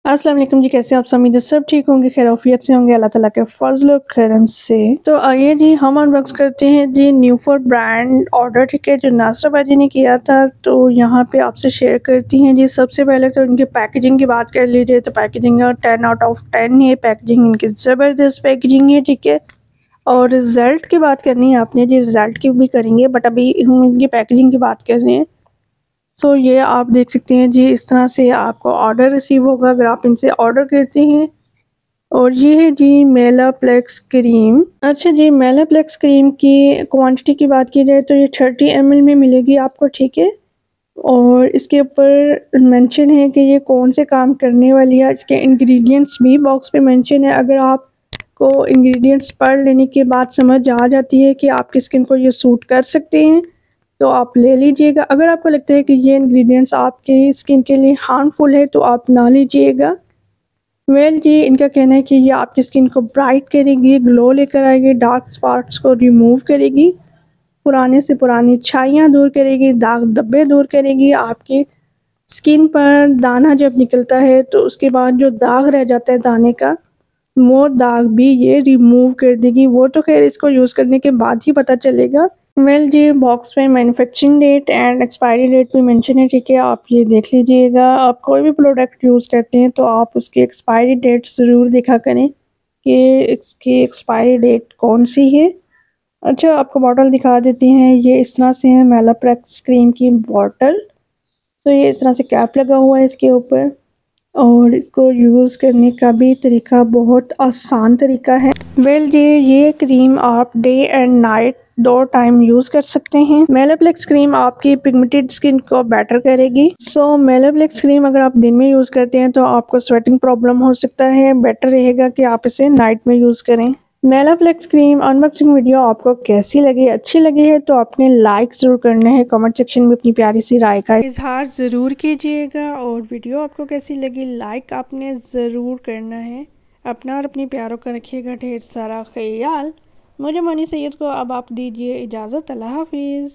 अस्सलाम वालेकुम जी, कैसे हैं आप सब? उम्मीद है सब ठीक होंगे, खैरियत से होंगे, अल्लाह ताला के फज़ल और करम से। तो आइए जी हम अनबॉक्स करते हैं जी न्यूफोर्ड ब्रांड ऑर्डर, ठीक है, जो नासर भाजी ने किया था। तो यहाँ पे आपसे शेयर करती हैं जी। सबसे पहले तो इनकी पैकेजिंग की बात कर लीजिए तो पैकेजिंग 10 आउट ऑफ 10 है। पैकेजिंग इनकी ज़बरदस्त पैकेजिंग है, ठीक है। और रिज़ल्ट की बात करनी है आपने जी, रिज़ल्ट की भी करेंगे बट अभी हम इनकी पैकेजिंग की बात कर रहे हैं। सो ये आप देख सकते हैं जी, इस तरह से आपको ऑर्डर रिसीव होगा अगर आप इनसे ऑर्डर करते हैं। और ये है जी मेलाप्लेक्स क्रीम। अच्छा जी, मेलाप्लेक्स क्रीम की क्वांटिटी की बात की जाए तो ये 30 ml में मिलेगी आपको, ठीक है। और इसके ऊपर मेंशन है कि ये कौन से काम करने वाली है। इसके इंग्रेडिएंट्स भी बॉक्स पे मेंशन है। अगर आपको इंग्रेडिएंट्स पढ़ लेने के बाद समझ आ जाती है कि आपकी स्किन को ये सूट कर सकते हैं तो आप ले लीजिएगा। अगर आपको लगता है कि ये इंग्रेडिएंट्स आपकी स्किन के लिए हार्मफुल है तो आप ना लीजिएगा। वेल जी, इनका कहना है कि ये आपकी स्किन को ब्राइट करेगी, ग्लो लेकर आएगी, डार्क स्पॉट्स को रिमूव करेगी, पुराने से पुरानी छाइयाँ दूर करेगी, दाग धब्बे दूर करेगी। आपकी स्किन पर दाना जब निकलता है तो उसके बाद जो दाग रह जाता है दाने का, वो दाग भी ये रिमूव कर देगी। वो तो खैर इसको यूज़ करने के बाद ही पता चलेगा। वेल जी, बॉक्स में manufacturing date and expiry date भी मेंशन है, ठीक है। आप ये देख लीजिएगा। आप कोई भी प्रोडक्ट यूज़ करते हैं तो आप उसकी एक्सपायरी डेट ज़रूर देखा करें कि इसकी एक्सपायरी डेट कौन सी है। अच्छा, आपको बॉटल दिखा देती हैं। ये इस तरह से है मेलाप्लेक्स क्रीम की बॉटल। तो ये इस तरह से कैप लगा हुआ है इसके ऊपर। और इसको यूज़ करने का भी तरीका बहुत आसान तरीका है। वेल जी, ये क्रीम आप day and night 2 time use कर सकते हैं। मेलाप्लेक्स क्रीम आपकी पिगमेंटेड स्किन को बेटर करेगी। सो मेलाप्लेक्स क्रीम अगर आप दिन में यूज़ करते हैं तो आपको स्वेटिंग प्रॉब्लम हो सकता है। बेटर रहेगा कि आप इसे नाइट में यूज़ करें। मेलाप्लेक्स क्रीम अनबॉक्सिंग वीडियो आपको कैसी लगी? अच्छी लगी है तो आपने लाइक ज़रूर करना है। कमेंट सेक्शन में अपनी प्यारी सी राय का इजहार ज़रूर कीजिएगा। और वीडियो आपको कैसी लगी लाइक आपने ज़रूर करना है। अपना और अपनी प्यारों का रखिएगा ढेर सारा ख्याल। मुझे मनी सैयद को अब आप दीजिए इजाज़त। अल्लाह हाफिज़।